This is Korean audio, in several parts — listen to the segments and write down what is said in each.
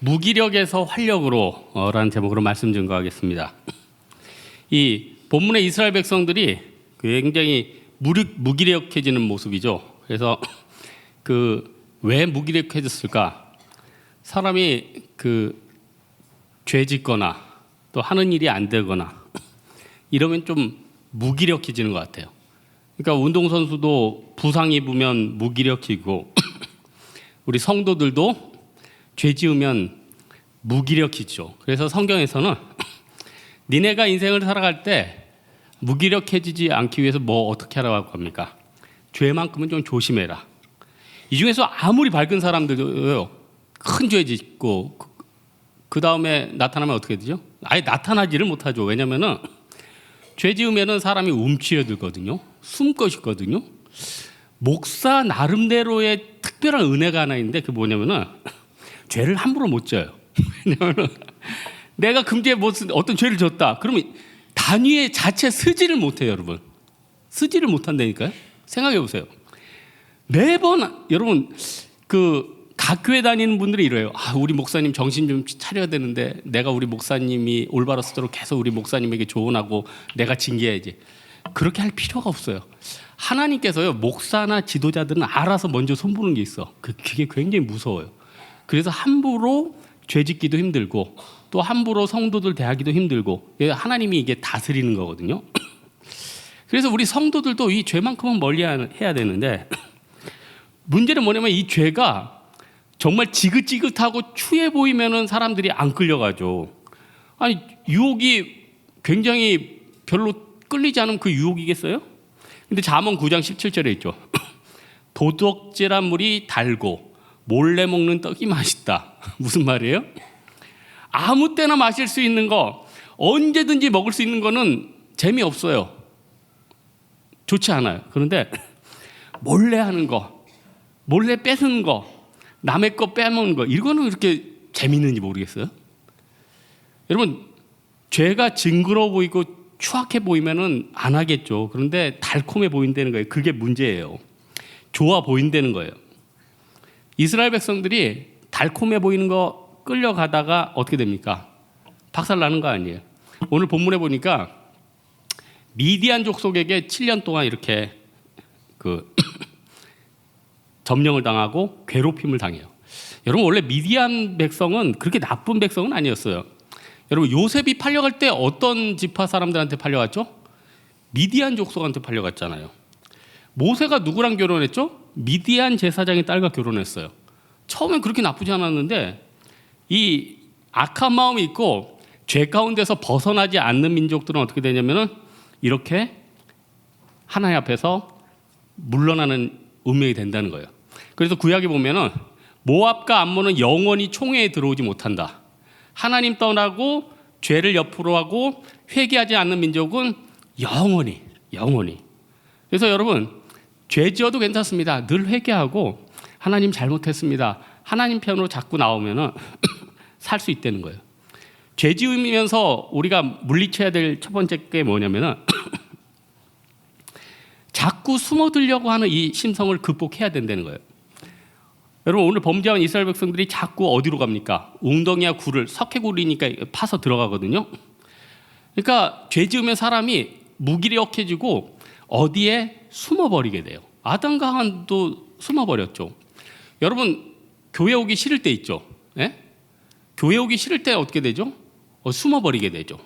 무기력에서 활력으로 라는 제목으로 말씀 증거하겠습니다. 이 본문의 이스라엘 백성들이 굉장히 무기력해지는 모습이죠. 그래서 왜 무기력해졌을까? 사람이 죄 짓거나 또 하는 일이 안 되거나 이러면 좀 무기력해지는 것 같아요. 그러니까 운동선수도 부상 입으면 무기력해지고 우리 성도들도 죄 지으면 무기력해지죠. 그래서 성경에서는 니네가 인생을 살아갈 때 무기력해지지 않기 위해서 어떻게 하라고 합니까? 죄만큼은 좀 조심해라. 이 중에서 아무리 밝은 사람들도요, 큰 죄 짓고 그 다음에 나타나면 어떻게 되죠? 아예 나타나지를 못하죠. 왜냐면은 죄 지으면은 사람이 움츠려들거든요. 숨고 싶거든요. 목사 나름대로의 특별한 은혜가 하나 있는데 그게 뭐냐면은 죄를 함부로 못 져요. 왜냐면은 내가 금주에 어떤 죄를 졌다. 그러면 단위의 자체 쓰지를 못해요, 여러분. 쓰지를 못한다니까요. 생각해 보세요. 매번 여러분 각 교회 다니는 분들이 이래요. 우리 목사님 정신 좀 차려야 되는데 내가 우리 목사님이 올바로 쓰도록 계속 우리 목사님에게 조언하고 내가 징계해야지. 그렇게 할 필요가 없어요. 하나님께서요, 목사나 지도자들은 알아서 먼저 손보는 게 있어. 그게 굉장히 무서워요. 그래서 함부로 죄 짓기도 힘들고 또 함부로 성도들 대하기도 힘들고 하나님이 이게 다스리는 거거든요. 그래서 우리 성도들도 이 죄만큼은 멀리 해야 되는데 문제는 뭐냐면 이 죄가 정말 지긋지긋하고 추해 보이면은 사람들이 안 끌려가죠. 아니, 유혹이 굉장히 별로 끌리지 않으면 그 유혹이겠어요? 근데 잠언 9장 17절에 있죠. 도둑질한 물이 달고 몰래 먹는 떡이 맛있다. 무슨 말이에요? 아무 때나 마실 수 있는 거, 언제든지 먹을 수 있는 거는 재미없어요. 좋지 않아요. 그런데 몰래 하는 거, 몰래 뺏는 거, 남의 거 빼먹는 거, 이거는 그렇게 재밌는지 모르겠어요. 여러분, 죄가 징그러워 보이고 추악해 보이면은 안 하겠죠. 그런데 달콤해 보인다는 거예요. 그게 문제예요. 좋아 보인다는 거예요. 이스라엘 백성들이 달콤해 보이는 거 끌려가다가 어떻게 됩니까? 박살 나는 거 아니에요. 오늘 본문에 보니까 미디안 족속에게 7년 동안 이렇게 점령을 당하고 괴롭힘을 당해요. 여러분, 원래 미디안 백성은 그렇게 나쁜 백성은 아니었어요. 여러분, 요셉이 팔려갈 때 어떤 지파 사람들한테 팔려갔죠? 미디안 족속한테 팔려갔잖아요. 모세가 누구랑 결혼했죠? 미디안 제사장의 딸과 결혼했어요. 처음엔 그렇게 나쁘지 않았는데 이 악한 마음이 있고 죄 가운데서 벗어나지 않는 민족들은 어떻게 되냐면은 이렇게 하나님 앞에서 물러나는 운명이 된다는 거예요. 그래서 구약에 보면은 모압과 암몬은 영원히 총회에 들어오지 못한다. 하나님 떠나고 죄를 옆으로 하고 회개하지 않는 민족은 영원히. 그래서 여러분, 죄 지어도 괜찮습니다. 늘 회개하고 하나님 잘못했습니다. 하나님 편으로 자꾸 나오면은 살 수 있다는 거예요. 죄 지으면서 우리가 물리쳐야 될 첫 번째 게 뭐냐면은 자꾸 숨어들려고 하는 이 심성을 극복해야 된다는 거예요. 여러분, 오늘 범죄한 이스라엘 백성들이 자꾸 어디로 갑니까? 웅덩이와 굴을 석회굴이니까 파서 들어가거든요. 그러니까 죄 지으면 사람이 무기력해지고 어디에 숨어버리게 돼요. 아담과 하와도 숨어버렸죠. 여러분, 교회 오기 싫을 때 있죠. 예? 교회 오기 싫을 때 어떻게 되죠? 숨어버리게 되죠.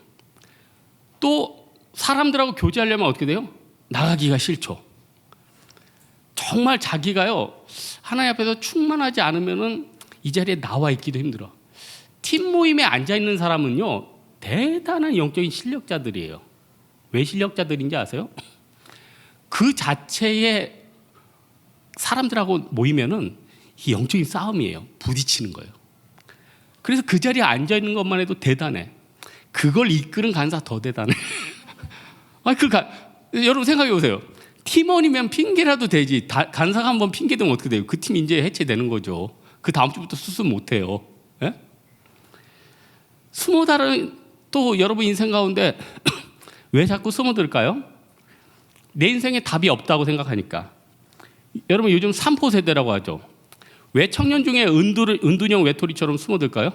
또 사람들하고 교제하려면 어떻게 돼요? 나가기가 싫죠. 정말 자기가요, 하나님 앞에서 충만하지 않으면은 이 자리에 나와 있기도 힘들어. 팀 모임에 앉아 있는 사람은요, 대단한 영적인 실력자들이에요. 왜 실력자들인지 아세요? 그 자체에 사람들하고 모이면은 이 영적인 싸움이에요. 부딪히는 거예요. 그래서 그 자리에 앉아 있는 것만 해도 대단해. 그걸 이끄는 간사 더 대단해. 여러분 생각해 보세요. 팀원이면 핑계라도 되지. 간사가 한번 핑계 대면 어떻게 돼요? 그 팀 이제 해체되는 거죠. 그 다음 주부터 수습 못 해요. 예? 숨어다른 또 여러분 인생 가운데 왜 자꾸 숨어들까요? 내 인생에 답이 없다고 생각하니까. 여러분, 요즘 3포 세대라고 하죠. 왜 청년 중에 은둔형 외톨이처럼 숨어들까요?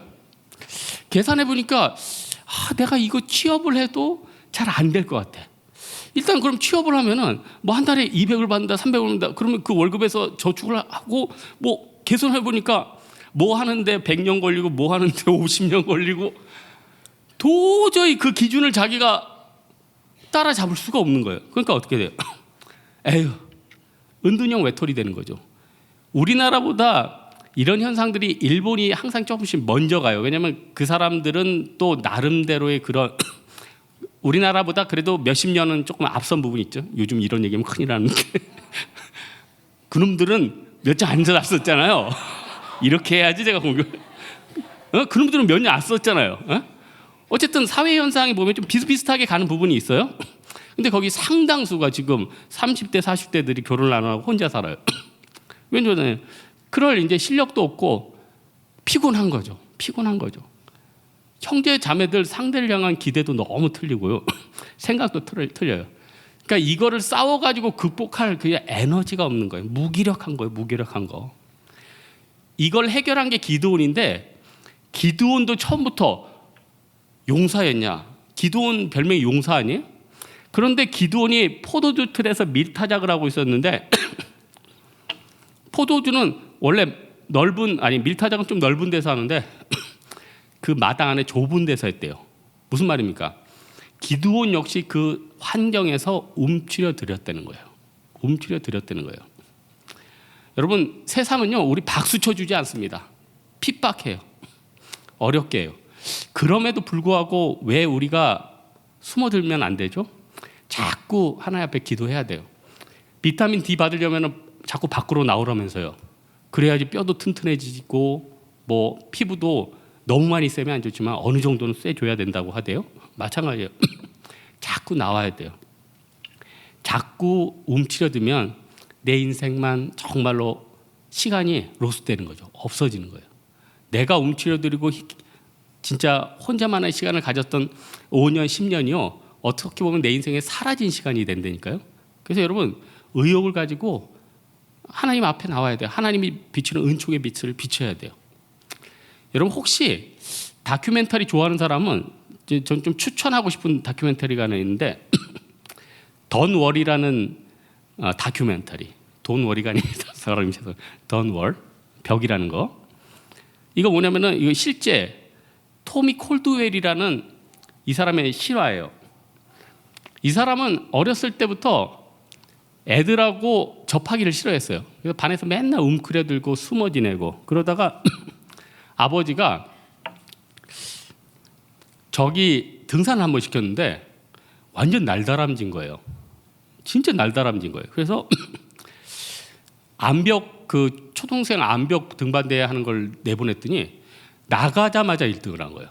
계산해 보니까 내가 이거 취업을 해도 잘 안 될 것 같아. 일단 그럼 취업을 하면은 뭐 한 달에 200을 받는다, 300을 받는다. 그러면 그 월급에서 저축을 하고 뭐 계산해 보니까 뭐 하는데 100년 걸리고 뭐 하는데 50년 걸리고 도저히 그 기준을 자기가 따라잡을 수가 없는 거예요. 그러니까 어떻게 돼요? 에휴, 은둔형 외톨이 되는 거죠. 우리나라보다 이런 현상들이 일본이 항상 조금씩 먼저 가요. 왜냐하면 그 사람들은 또 나름대로의 그런 우리나라보다 그래도 몇십 년은 조금 앞선 부분이 있죠. 요즘 이런 얘기하면 큰일 나는데 그놈들은 몇 장 안 났었잖아요. 이렇게 해야지 제가 공격. 그놈들은 몇 년 안 썼잖아요. 어쨌든 사회 현상이 보면 좀 비슷비슷하게 가는 부분이 있어요. 근데 거기 상당수가 지금 30대, 40대들이 결혼을 안 하고 혼자 살아요. 왜냐면 그럴 이제 실력도 없고 피곤한 거죠. 피곤한 거죠. 형제 자매들 상대를 향한 기대도 너무 틀리고요. 생각도 틀려요. 그러니까 이거를 싸워가지고 극복할 그 에너지가 없는 거예요. 무기력한 거예요. 무기력한 거. 이걸 해결한 게 기드온인데 기드온도 처음부터 용사였냐? 기드온 별명이 용사 아니에요? 그런데 기드온이 포도주 틀에서 밀타작을 하고 있었는데 포도주는 원래 밀타작은 좀 넓은 데서 하는데 그 마당 안에 좁은 데서 했대요. 무슨 말입니까? 기드온 역시 그 환경에서 움츠려 들였다는 거예요. 움츠려 들였다는 거예요. 여러분, 세상은요, 우리 박수 쳐주지 않습니다. 핍박해요. 어렵게 해요. 그럼에도 불구하고 왜 우리가 숨어들면 안 되죠? 자꾸 하나님 앞에 기도해야 돼요. 비타민 D 받으려면 자꾸 밖으로 나오라면서요. 그래야지 뼈도 튼튼해지고 뭐 피부도 너무 많이 세면 안 좋지만 어느 정도는 쎄줘야 된다고 하대요. 마찬가지예요. 자꾸 나와야 돼요. 자꾸 움츠려들면 내 인생만 정말로 시간이 로스되는 거죠. 없어지는 거예요. 내가 움츠려들고 진짜 혼자만의 시간을 가졌던 5년, 10년이요. 어떻게 보면 내 인생에 사라진 시간이 된다니까요. 그래서 여러분, 의욕을 가지고 하나님 앞에 나와야 돼요. 하나님이 비추는 은총의 빛을 비춰야 돼요. 여러분, 혹시 다큐멘터리 좋아하는 사람은 전 좀 추천하고 싶은 다큐멘터리가 하나 있는데 Don't Worry라는 다큐멘터리. Don't Worry가 아닙니다. 사람이 Don't Worry, 벽이라는 거. 이거 뭐냐면은 이거 실제 토미 콜드웰이라는 이 사람의 실화예요. 이 사람은 어렸을 때부터 애들하고 접하기를 싫어했어요. 그래서 반에서 맨날 웅크려들고 숨어 지내고 그러다가 아버지가 저기 등산을 한번 시켰는데 완전 날다람쥐인 거예요. 진짜 날다람쥐인 거예요. 그래서 암벽 그 초동생 암벽 등반대회 하는 걸 내보냈더니 나가자마자 1등을 한 거예요.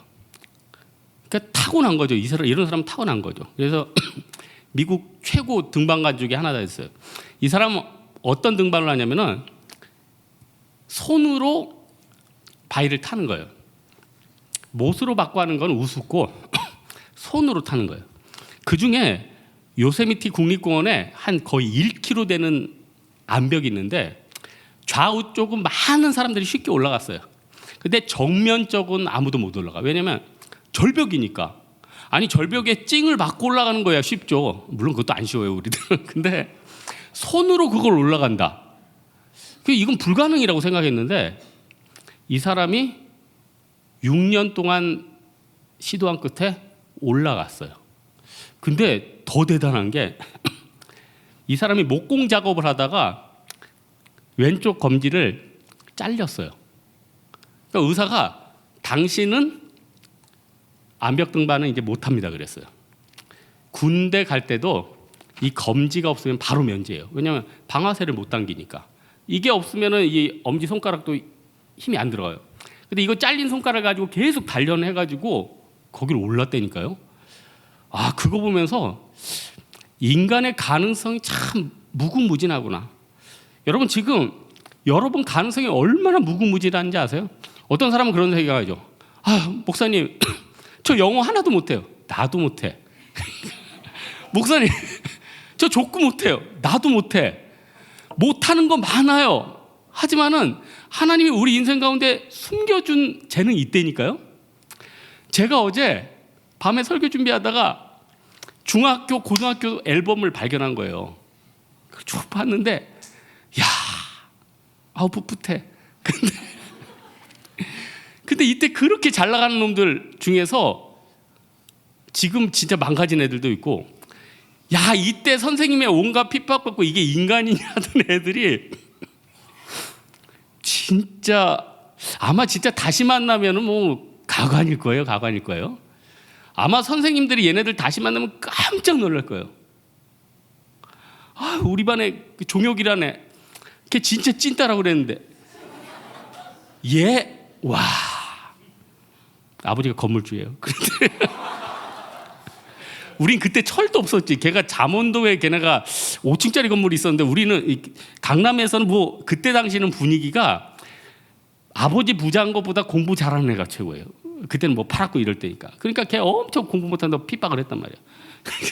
그러니까 타고난 거죠. 이런 사람 타고난 거죠. 그래서 미국 최고 등반가 중에 하나가 됐어요. 이 사람은 어떤 등반을 하냐면은 손으로 바위를 타는 거예요. 못으로 받고 하는 건 우습고 손으로 타는 거예요. 그 중에 요세미티 국립공원에 한 거의 1km 되는 암벽이 있는데 좌우 쪽은 많은 사람들이 쉽게 올라갔어요. 근데 정면 쪽은 아무도 못 올라가. 왜냐면 절벽이니까. 아니 절벽에 찡을 받고 올라가는 거야 쉽죠. 물론 그것도 안 쉬워요 우리들은. 근데 손으로 그걸 올라간다. 이건 불가능이라고 생각했는데 이 사람이 6년 동안 시도한 끝에 올라갔어요. 근데 더 대단한 게 이 사람이 목공 작업을 하다가 왼쪽 검지를 잘렸어요. 그러니까 의사가 당신은 암벽 등반은 이제 못합니다 그랬어요. 군대 갈 때도 이 검지가 없으면 바로 면제예요. 왜냐하면 방아쇠를 못 당기니까. 이게 없으면은 이 엄지 손가락도 힘이 안 들어가요. 근데 이거 잘린 손가락 가지고 계속 단련해가지고 거기를 올랐다니까요. 그거 보면서 인간의 가능성이 참 무궁무진하구나. 여러분 지금 여러분 가능성이 얼마나 무궁무진한지 아세요? 어떤 사람은 그런 생각하죠. 목사님 저 영어 하나도 못해요. 나도 못해. 목사님 저 족구 못해요. 나도 못해. 못하는 거 많아요. 하지만은 하나님이 우리 인생 가운데 숨겨준 재능이 있다니까요. 제가 어제 밤에 설교 준비하다가 중학교, 고등학교 앨범을 발견한 거예요. 쭉 봤는데, 풋풋해. 근데 이때 그렇게 잘 나가는 놈들 중에서 지금 진짜 망가진 애들도 있고, 이때 선생님의 온갖 핍박받고 이게 인간이냐 하던 애들이 진짜 아마 진짜 다시 만나면은 뭐 가관일 거예요. 아마 선생님들이 얘네들 다시 만나면 깜짝 놀랄 거예요. 우리 반에 종혁이란 애, 걔 진짜 찐따라고 그랬는데, 아버지가 건물주예요. 그런데 우린 그때 철도 없었지. 걔가 잠원동에 걔네가 5층짜리 건물이 있었는데, 우리는 강남에서는 뭐 그때 당시는 분위기가 아버지 부자인 것보다 공부 잘하는 애가 최고예요. 그때는 뭐 팔았고 이럴 때니까. 그러니까 걔 엄청 공부 못한다고 핍박을 했단 말이야.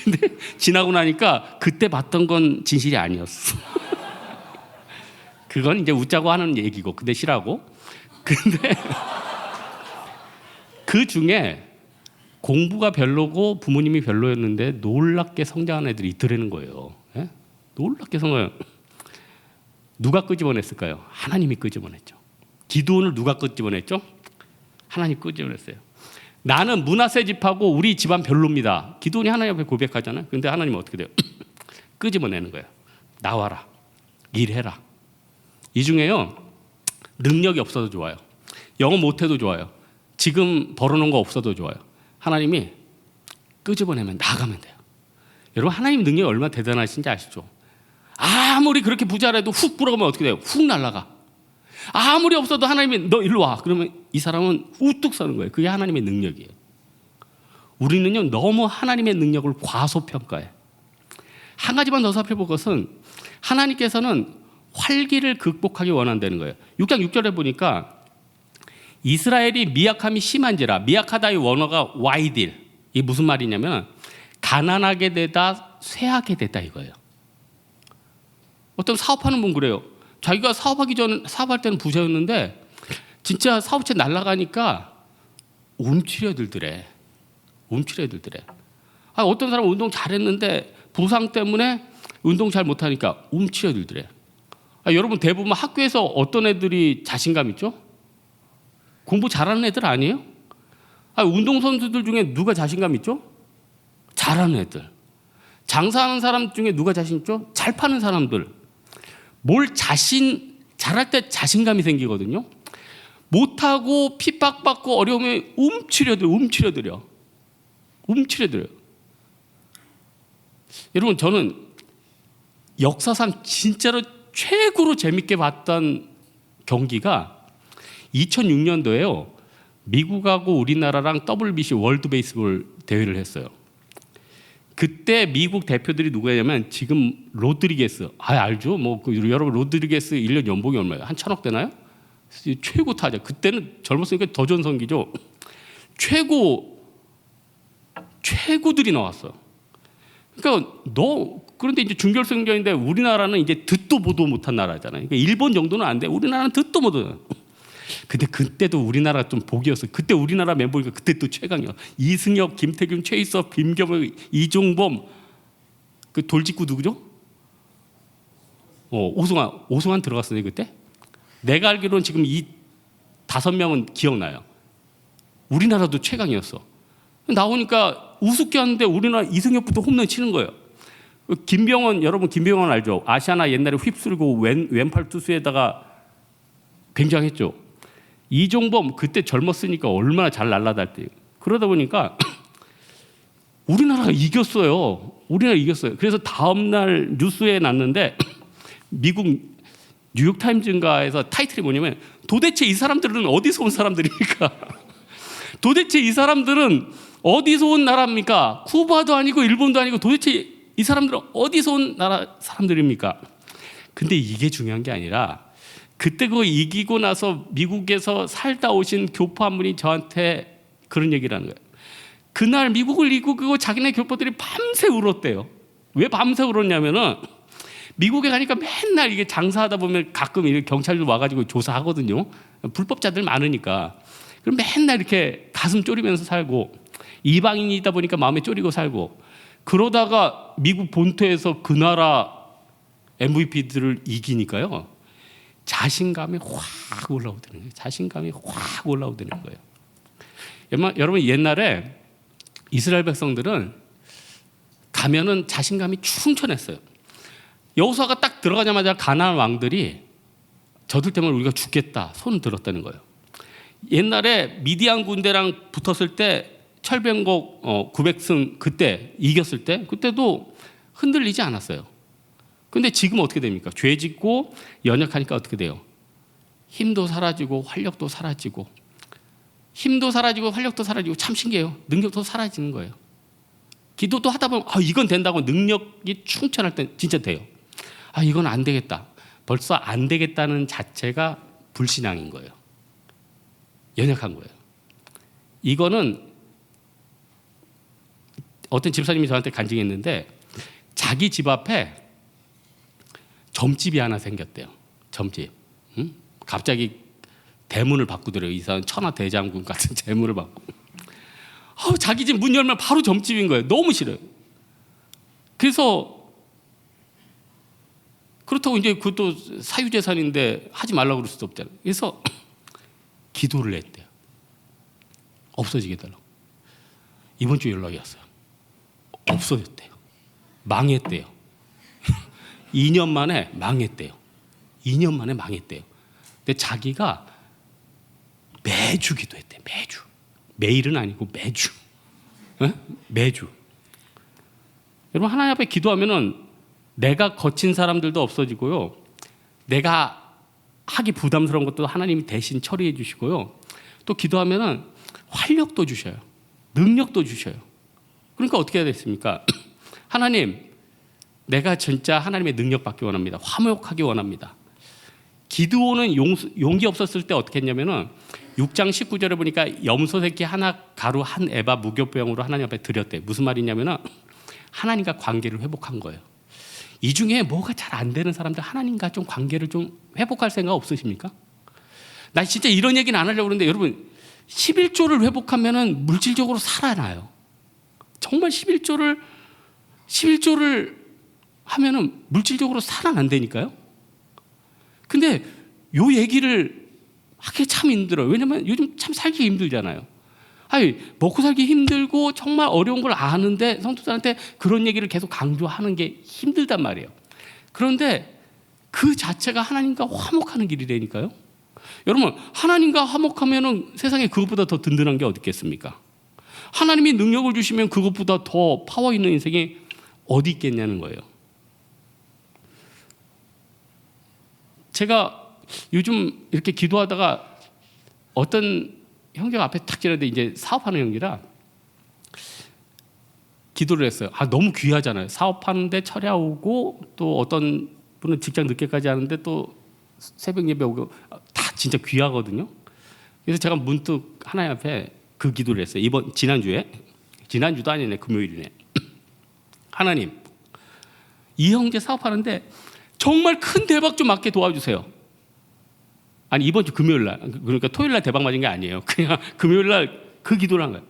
근데 지나고 나니까 그때 봤던 건 진실이 아니었어. 그건 이제 웃자고 하는 얘기고, 근데 싫어하고. 근데 그 중에 공부가 별로고 부모님이 별로였는데 놀랍게 성장한 애들이 있더라는 거예요. 예? 놀랍게 성장. 누가 끄집어냈을까요? 하나님이 끄집어냈죠. 기드온을 누가 끄집어냈죠? 하나님 끄집어냈어요. 나는 문하세 집하고 우리 집안 별로입니다. 기드온이 하나님 앞에 고백하잖아요. 근데 하나님은 어떻게 돼요? 끄집어내는 거예요. 나와라. 일해라. 이 중에요, 능력이 없어도 좋아요. 영어 못해도 좋아요. 지금 벌어놓은 거 없어도 좋아요. 하나님이 끄집어내면 나가면 돼요. 여러분, 하나님 능력이 얼마나 대단하신지 아시죠? 아무리 그렇게 부자라도 훅 불어가면 어떻게 돼요? 훅 날아가. 아무리 없어도 하나님이 너 일로 와. 그러면 이 사람은 우뚝 서는 거예요. 그게 하나님의 능력이에요. 우리는요, 너무 하나님의 능력을 과소평가해. 한 가지만 더 살펴볼 것은, 하나님께서는 활기를 극복하기 원한다는 거예요. 6장 6절에 보니까 이스라엘이 미약함이 심한지라, 미약하다의 원어가 와이딜. 이게 무슨 말이냐면 가난하게 되다 쇠하게 됐다 이거예요. 어떤 사업하는 분 그래요. 자기가 사업할 때는 부자였는데 진짜 사업체 날아가니까 움츠려들더래. 어떤 사람은 운동 잘했는데 부상 때문에 운동 잘 못하니까 움츠려들더래. 여러분, 대부분 학교에서 어떤 애들이 자신감 있죠? 공부 잘하는 애들 아니에요? 운동선수들 중에 누가 자신감 있죠? 잘하는 애들. 장사하는 사람 중에 누가 자신 있죠? 잘 파는 사람들. 잘할 때 자신감이 생기거든요. 못하고 핍박받고 어려우면 움츠려들어요. 여러분, 저는 역사상 진짜로 최고로 재밌게 봤던 경기가 2006년도에요. 미국하고 우리나라랑 WBC 월드 베이스볼 대회를 했어요. 그때 미국 대표들이 누구냐면 지금 로드리게스, 알죠? 여러분 로드리게스 1년 연봉이 얼마예요? 한 1,000억 되나요? 최고 타자. 그때는 젊었으니까 더 전성기죠. 최고들이 나왔어요. 그러니까 그런데 이제 준결승전인데 우리나라는 이제 듣도 보도 못한 나라잖아요. 그러니까 일본 정도는 안 돼. 우리나라는 듣도 보도. 근데 그때도 우리나라가 좀 복이었어요. 그때 우리나라 멤버가 그때 또 최강이야. 이승엽, 김태균, 최희섭, 김경호, 이종범, 그 돌직구 누구죠? 오승환 들어갔어요 그때. 내가 알기로는 지금 이 5명은 기억나요. 우리나라도 최강이었어. 나오니까 우습게 하는데 우리나라 이승엽부터 홈런 치는 거예요. 여러분 김병원 알죠? 아시아나 옛날에 휩쓸고 왼팔 투수에다가 굉장했죠. 이종범 그때 젊었으니까 얼마나 잘 날아다녔대요. 그러다 보니까 우리나라가 이겼어요. 그래서 다음날 뉴스에 났는데 미국 뉴욕타임즈인가에서 타이틀이 뭐냐면 도대체 이 사람들은 어디서 온 사람들입니까? 도대체 이 사람들은 어디서 온 나라입니까? 쿠바도 아니고 일본도 아니고 도대체 이 사람들은 어디서 온 나라 사람들입니까? 근데 이게 중요한 게 아니라 그때 그거 이기고 나서 미국에서 살다 오신 교포 한 분이 저한테 그런 얘기를 하는 거예요. 그날 미국을 이기고 자기네 교포들이 밤새 울었대요. 왜 밤새 울었냐면은 미국에 가니까 맨날 이게 장사하다 보면 가끔 이렇게 경찰들 와가지고 조사하거든요. 불법자들 많으니까. 그럼 맨날 이렇게 가슴 졸이면서 살고, 이방인이다 보니까 마음에 졸이고 살고, 그러다가 미국 본토에서 그 나라 MVP들을 이기니까요, 자신감이 확 올라오더는 거예요. 자신감이 확 올라오더는 거예요. 여러분, 옛날에 이스라엘 백성들은 가면은 자신감이 충천했어요. 여호수아가 딱 들어가자마자 가나안 왕들이 저들 때문에 우리가 죽겠다 손 들었다는 거예요. 옛날에 미디안 군대랑 붙었을 때 철병국 900승 그때 이겼을 때 그때도 흔들리지 않았어요. 근데 지금 어떻게 됩니까? 죄 짓고 연약하니까 어떻게 돼요? 힘도 사라지고 활력도 사라지고, 힘도 사라지고 활력도 사라지고, 참 신기해요. 능력도 사라지는 거예요. 기도도 하다 보면 이건 된다고 능력이 충천할 때 진짜 돼요. 이건 안 되겠다. 벌써 안 되겠다는 자체가 불신앙인 거예요. 연약한 거예요. 이거는 어떤 집사님이 저한테 간증했는데, 자기 집 앞에 점집이 하나 생겼대요. 점집. 갑자기 대문을 바꾸더래요. 이상한 천하대장군 같은 대문을 바꾸고. 자기 집 문 열면 바로 점집인 거예요. 너무 싫어요. 그래서 그렇다고 이제 그것도 사유재산인데 하지 말라고 그럴 수도 없잖아요. 그래서 기도를 했대요. 없어지게 해달라고. 이번 주에 연락이 왔어요. 없어졌대요. 망했대요. 2년 만에 망했대요. 2년 만에 망했대요. 근데 자기가 매주 기도했대요. 매주. 매일은 아니고 매주. 매주. 여러분, 하나님 앞에 기도하면은 내가 거친 사람들도 없어지고요, 내가 하기 부담스러운 것도 하나님이 대신 처리해 주시고요, 또 기도하면은 활력도 주셔요. 능력도 주셔요. 그러니까 어떻게 해야 됐습니까? 하나님, 내가 진짜 하나님의 능력 받기 원합니다. 화목하기 원합니다. 기드온은 용기 없었을 때 어떻게 했냐면은 6장 19절에 보니까 염소 새끼 하나, 가루 한 에바 무교병으로 하나님 앞에 드렸대. 무슨 말이냐면은 하나님과 관계를 회복한 거예요. 이 중에 뭐가 잘 안 되는 사람들, 하나님과 좀 관계를 좀 회복할 생각 없으십니까? 나 진짜 이런 얘기는 안 하려고 그러는데, 여러분, 11조를 회복하면은 물질적으로 살아나요. 정말 11조를 하면은 물질적으로 살아난다니까요. 근데 요 얘기를 하기 참 힘들어요. 왜냐면 요즘 참 살기 힘들잖아요. 먹고 살기 힘들고 정말 어려운 걸 아는데 성도들한테 그런 얘기를 계속 강조하는 게 힘들단 말이에요. 그런데 그 자체가 하나님과 화목하는 길이라니까요. 여러분, 하나님과 화목하면은 세상에 그것보다 더 든든한 게 어디 있겠습니까? 하나님이 능력을 주시면 그것보다 더 파워 있는 인생이 어디 있겠냐는 거예요. 제가 요즘 이렇게 기도하다가 어떤 형제가 앞에 탁 지나는데 이제 사업하는 형제라 기도를 했어요. 너무 귀하잖아요. 사업하는데 철야 오고, 또 어떤 분은 직장 늦게까지 하는데 또 새벽 예배 오고, 다 진짜 귀하거든요. 그래서 제가 문득 하나님 앞에 그 기도를 했어요. 지난주도 아니네, 금요일이네. 하나님, 이 형제 사업하는데 정말 큰 대박 좀 맞게 도와주세요. 아니, 이번 주 금요일 날, 그러니까 토요일 날 대박 맞은 게 아니에요. 그냥 금요일 날 그 기도를 한 거예요.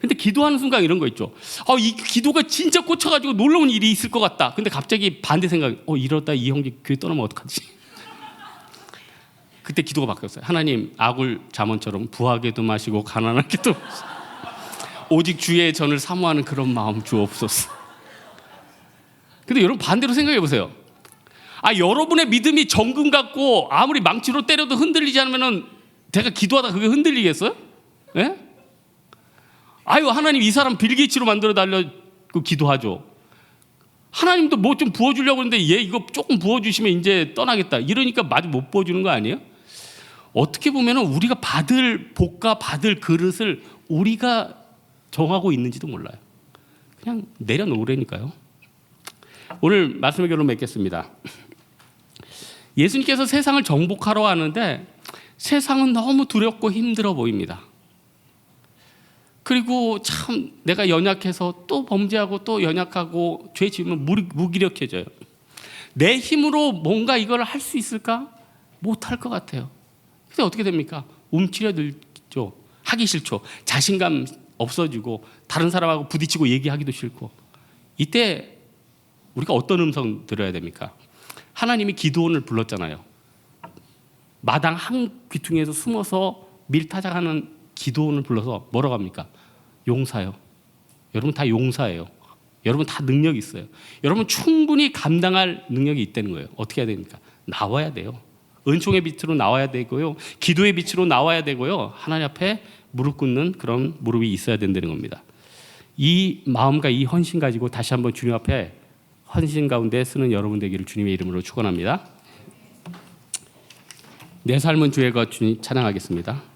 근데 기도하는 순간 이런 거 있죠. 이 기도가 진짜 꽂혀가지고 놀라운 일이 있을 것 같다. 근데 갑자기 반대 생각이, 이러다 이 형제 교회 떠나면 어떡하지? 그때 기도가 바뀌었어요. 하나님, 아굴 잠언처럼 부하게도 마시고 가난하게도 오직 주의 전을 사모하는 그런 마음 주옵소서. 근데 여러분, 반대로 생각해 보세요. 여러분의 믿음이 정금 같고 아무리 망치로 때려도 흔들리지 않으면은 제가 기도하다 그게 흔들리겠어요? 예? 하나님, 이 사람 빌게이츠로 만들어 달라고 기도하죠. 하나님도 뭐 좀 부어주려고 하는데 얘 이거 조금 부어주시면 이제 떠나겠다. 이러니까 마저 못 부어주는 거 아니에요? 어떻게 보면은 우리가 받을 복과 받을 그릇을 우리가 정하고 있는지도 몰라요. 그냥 내려놓으라니까요. 오늘 말씀의 결론 맺겠습니다. 예수님께서 세상을 정복하러 하는데 세상은 너무 두렵고 힘들어 보입니다. 그리고 참 내가 연약해서 또 범죄하고 또 연약하고 죄 지으면 무기력해져요. 내 힘으로 뭔가 이걸 할 수 있을까? 못할 것 같아요. 근데 어떻게 됩니까? 움츠려들죠. 하기 싫죠. 자신감 없어지고 다른 사람하고 부딪히고 얘기하기도 싫고. 이때 우리가 어떤 음성 들어야 됩니까? 하나님이 기드온을 불렀잖아요. 마당 한 귀퉁이에서 숨어서 밀타작하는 기드온을 불러서 뭐라고 합니까? 용사요. 여러분 다 용사예요. 여러분 다 능력이 있어요. 여러분 충분히 감당할 능력이 있다는 거예요. 어떻게 해야 됩니까? 나와야 돼요. 은총의 빛으로 나와야 되고요. 기도의 빛으로 나와야 되고요. 하나님 앞에 무릎 꿇는 그런 무릎이 있어야 된다는 겁니다. 이 마음과 이 헌신 가지고 다시 한번 주님 앞에 헌신 가운데 쓰는 여러분 되기를 주님의 이름으로 축원합니다. 내 삶은 주의 것 주님 찬양하겠습니다.